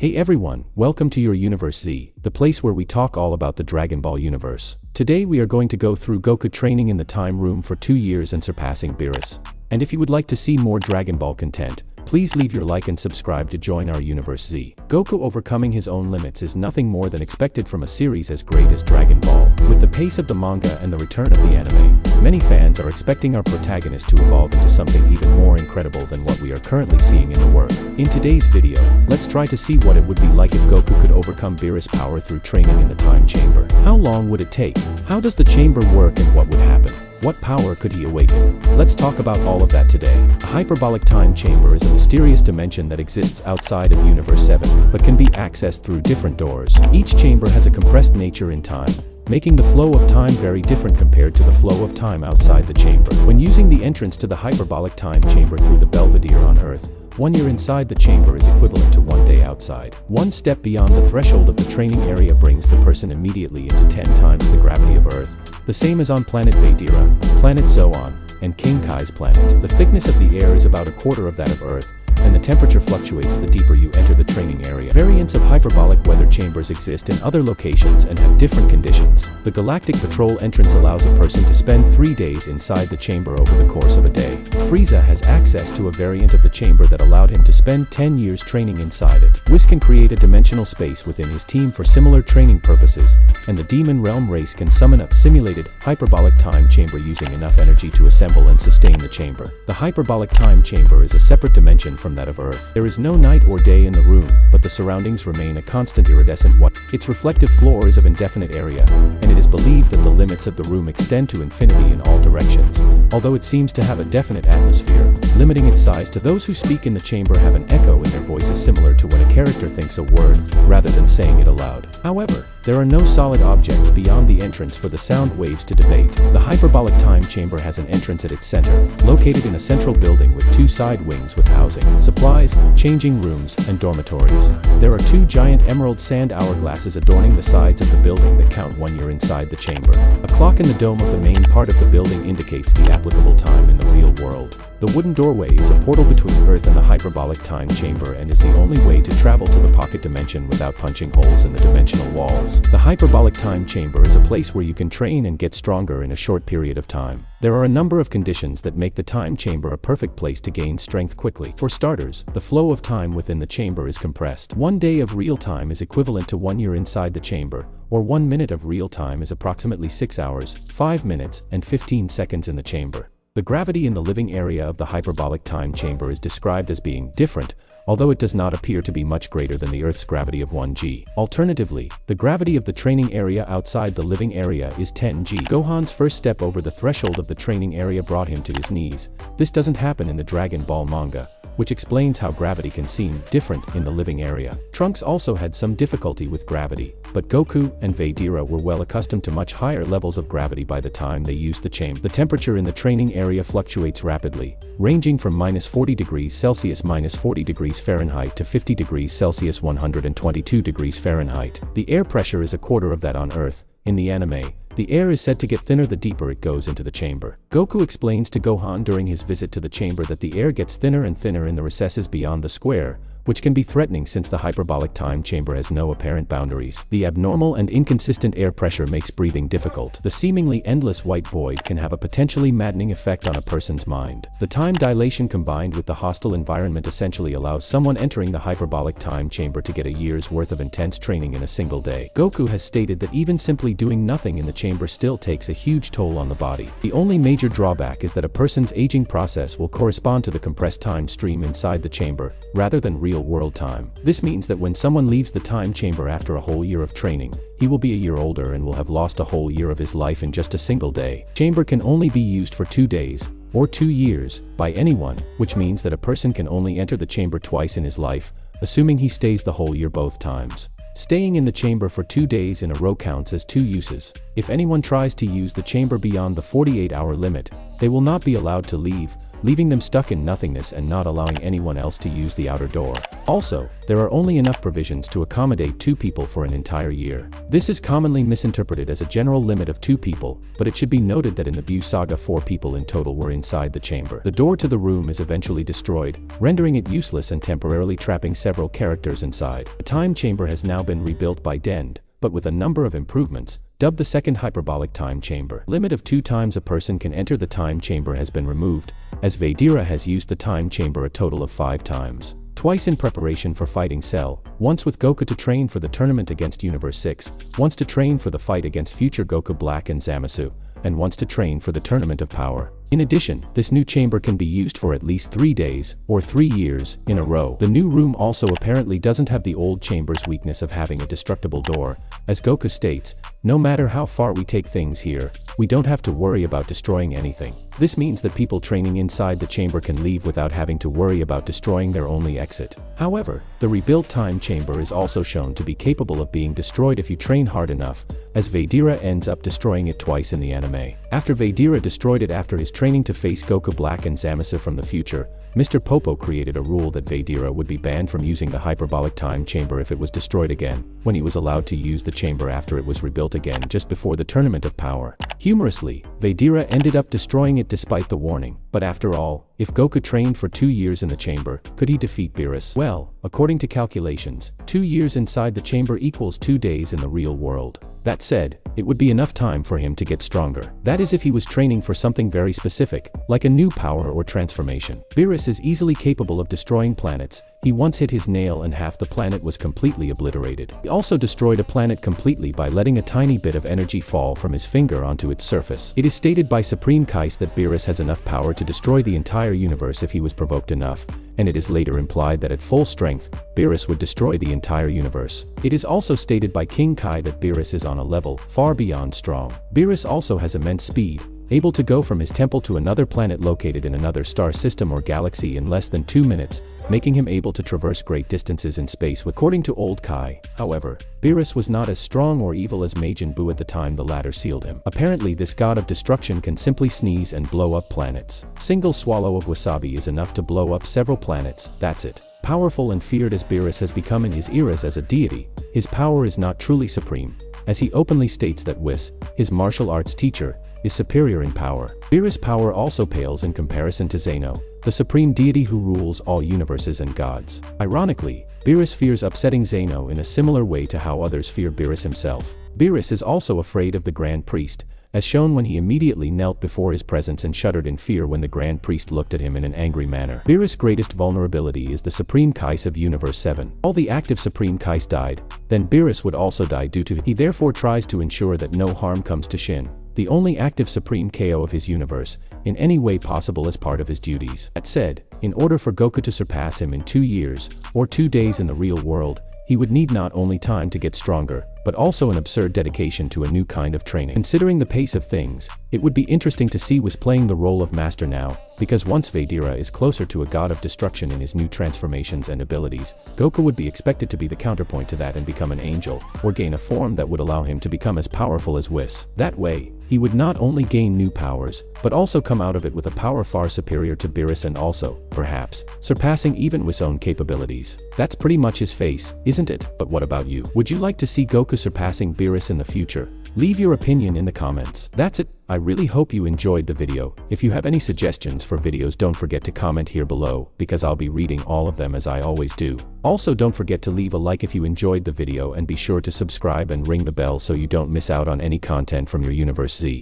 Hey everyone, welcome to your Universe Z, the place where we talk all about the Dragon Ball universe. Today we are going to go through Goku training in the time room for 2 years and surpassing Beerus. And if you would like to see more Dragon Ball content, please leave your like and subscribe to join our Universe Z. Goku overcoming his own limits is nothing more than expected from a series as great as Dragon Ball. With the pace of the manga and the return of the anime, many fans are expecting our protagonist to evolve into something even more incredible than what we are currently seeing in the work. In today's video, let's try to see what it would be like if Goku could overcome Beerus' power through training in the time chamber. How long would it take? How does the chamber work and what would happen? What power could he awaken? Let's talk about all of that today. A hyperbolic time chamber is a mysterious dimension that exists outside of Universe 7, but can be accessed through different doors. Each chamber has a compressed nature in time, making the flow of time very different compared to the flow of time outside the chamber. When using the entrance to the hyperbolic time chamber through the Belvedere on Earth, 1 year inside the chamber is equivalent to 1 day outside. One step beyond the threshold of the training area brings the person immediately into 10 times the gravity of Earth. The same as on planet Vegeta, planet Zoan, and King Kai's planet. The thickness of the air is about a quarter of that of Earth, and the temperature fluctuates the deeper you enter the training area. Variants of hyperbolic weather chambers exist in other locations and have different conditions. The Galactic Patrol entrance allows a person to spend 3 days inside the chamber over the course of a day. Frieza has access to a variant of the chamber that allowed him to spend 10 years training inside it. Whis can create a dimensional space within his team for similar training purposes, and the Demon Realm race can summon a simulated hyperbolic time chamber using enough energy to assemble and sustain the chamber. The hyperbolic time chamber is a separate dimension from that of Earth. There is no night or day in the room, but the surroundings remain a constant iridescent white. Its reflective floor is of indefinite area, and it is believed that the limits of the room extend to infinity in all directions, although it seems to have a definite atmosphere, limiting its size to those who speak in the chamber have an echo in their voices similar to when a character thinks a word, rather than saying it aloud. However, there are no solid objects beyond the entrance for the sound waves to debate. The hyperbolic time chamber has an entrance at its center, located in a central building with 2 side wings with housing, supplies, changing rooms, and dormitories. There are 2 giant emerald sand hourglasses adorning the sides of the building that count 1 year inside the chamber. A clock in the dome of the main part of the building indicates the applicable time in the real world. The wooden doorway is a portal between Earth and the hyperbolic time chamber and is the only way to travel to the pocket dimension without punching holes in the dimensional walls. The hyperbolic time chamber is a place where you can train and get stronger in a short period of time. There are a number of conditions that make the time chamber a perfect place to gain strength quickly. For starters, the flow of time within the chamber is compressed. 1 day of real time is equivalent to 1 year inside the chamber, or 1 minute of real time is approximately 6 hours, 5 minutes, and 15 seconds in the chamber. The gravity in the living area of the hyperbolic time chamber is described as being different, although it does not appear to be much greater than the Earth's gravity of 1 g. Alternatively, the gravity of the training area outside the living area is 10 g. Gohan's first step over the threshold of the training area brought him to his knees. This doesn't happen in the Dragon Ball manga, which explains how gravity can seem different in the living area. Trunks also had some difficulty with gravity, but Goku and Vegeta were well accustomed to much higher levels of gravity by the time they used the chamber. The temperature in the training area fluctuates rapidly, ranging from -40 degrees Celsius -40 degrees Fahrenheit to 50 degrees Celsius 122 degrees Fahrenheit. The air pressure is a quarter of that on Earth. In the anime, the air is said to get thinner the deeper it goes into the chamber. Goku explains to Gohan during his visit to the chamber that the air gets thinner and thinner in the recesses beyond the square, which can be threatening since the hyperbolic time chamber has no apparent boundaries. The abnormal and inconsistent air pressure makes breathing difficult. The seemingly endless white void can have a potentially maddening effect on a person's mind. The time dilation combined with the hostile environment essentially allows someone entering the hyperbolic time chamber to get a year's worth of intense training in a single day. Goku has stated that even simply doing nothing in the chamber still takes a huge toll on the body. The only major drawback is that a person's aging process will correspond to the compressed time stream inside the chamber, rather than real-world time. This means that when someone leaves the time chamber after a whole year of training, he will be a year older and will have lost a whole year of his life in just a single day. Chamber can only be used for 2 days, or 2 years, by anyone, which means that a person can only enter the chamber twice in his life, assuming he stays the whole year both times. Staying in the chamber for 2 days in a row counts as 2 uses. If anyone tries to use the chamber beyond the 48-hour limit, they will not be allowed to leave, leaving them stuck in nothingness and not allowing anyone else to use the outer door. Also, there are only enough provisions to accommodate 2 people for an entire year. This is commonly misinterpreted as a general limit of 2 people, but it should be noted that in the Buu saga 4 people in total were inside the chamber. The door to the room is eventually destroyed, rendering it useless and temporarily trapping several characters inside. The time chamber has now been rebuilt by Dend, but with a number of improvements, dubbed the second hyperbolic time chamber. Limit of 2 times a person can enter the time chamber has been removed, as Vegeta has used the time chamber a total of 5 times. Twice in preparation for fighting Cell, once with Goku to train for the tournament against Universe 6, once to train for the fight against future Goku Black and Zamasu, and once to train for the Tournament of Power. In addition, this new chamber can be used for at least 3 days, or 3 years, in a row. The new room also apparently doesn't have the old chamber's weakness of having a destructible door. As Goku states, no matter how far we take things here, we don't have to worry about destroying anything. This means that people training inside the chamber can leave without having to worry about destroying their only exit. However, the rebuilt time chamber is also shown to be capable of being destroyed if you train hard enough, as Vegeta ends up destroying it twice in the anime. After Vegeta destroyed it after his training to face Goku Black and Zamasu from the future, Mr. Popo created a rule that Vegeta would be banned from using the hyperbolic time chamber if it was destroyed again, when he was allowed to use the chamber after it was rebuilt again just before the Tournament of Power. Humorously, Vegeta ended up destroying it despite the warning, but after all, if Goku trained for 2 years in the chamber, could he defeat Beerus? Well, according to calculations, 2 years inside the chamber equals 2 days in the real world. That said, it would be enough time for him to get stronger. That is if he was training for something very specific, like a new power or transformation. Beerus is easily capable of destroying planets. He once hit his nail and half the planet was completely obliterated. He also destroyed a planet completely by letting a tiny bit of energy fall from his finger onto its surface. It is stated by Supreme Kais that Beerus has enough power to destroy the entire universe if he was provoked enough, and it is later implied that at full strength, Beerus would destroy the entire universe. It is also stated by King Kai that Beerus is on a level far beyond strong. Beerus also has immense speed, able to go from his temple to another planet located in another star system or galaxy in less than 2 minutes, making him able to traverse great distances in space. According to Old Kai, however, Beerus was not as strong or evil as Majin Buu at the time the latter sealed him. Apparently this god of destruction can simply sneeze and blow up planets. Single swallow of wasabi is enough to blow up several planets, that's it. Powerful and feared as Beerus has become in his eras as a deity, his power is not truly supreme, as he openly states that Whis, his martial arts teacher, is superior in power. Beerus' power also pales in comparison to Zeno, the supreme deity who rules all universes and gods. Ironically, Beerus fears upsetting Zeno in a similar way to how others fear Beerus himself. Beerus is also afraid of the Grand Priest, as shown when he immediately knelt before his presence and shuddered in fear when the Grand Priest looked at him in an angry manner. Beerus' greatest vulnerability is the Supreme Kais of Universe 7. All the active Supreme Kais died, then Beerus would also die due to it. He therefore tries to ensure that no harm comes to Shin, the only active Supreme KO of his universe, in any way possible as part of his duties. That said, in order for Goku to surpass him in 2 years, or 2 days in the real world, he would need not only time to get stronger, but also an absurd dedication to a new kind of training. Considering the pace of things, it would be interesting to see Whis playing the role of master now, because once Vegeta is closer to a god of destruction in his new transformations and abilities, Goku would be expected to be the counterpoint to that and become an angel, or gain a form that would allow him to become as powerful as Whis. That way, he would not only gain new powers, but also come out of it with a power far superior to Beerus and also, perhaps, surpassing even Whis' own capabilities. That's pretty much his face, isn't it? But what about you? Would you like to see Goku surpassing Beerus in the future? Leave your opinion in the comments. That's it. I really hope you enjoyed the video. If you have any suggestions for videos, don't forget to comment here below, because I'll be reading all of them as I always do. Also, don't forget to leave a like if you enjoyed the video and be sure to subscribe and ring the bell so you don't miss out on any content from your Universe Z.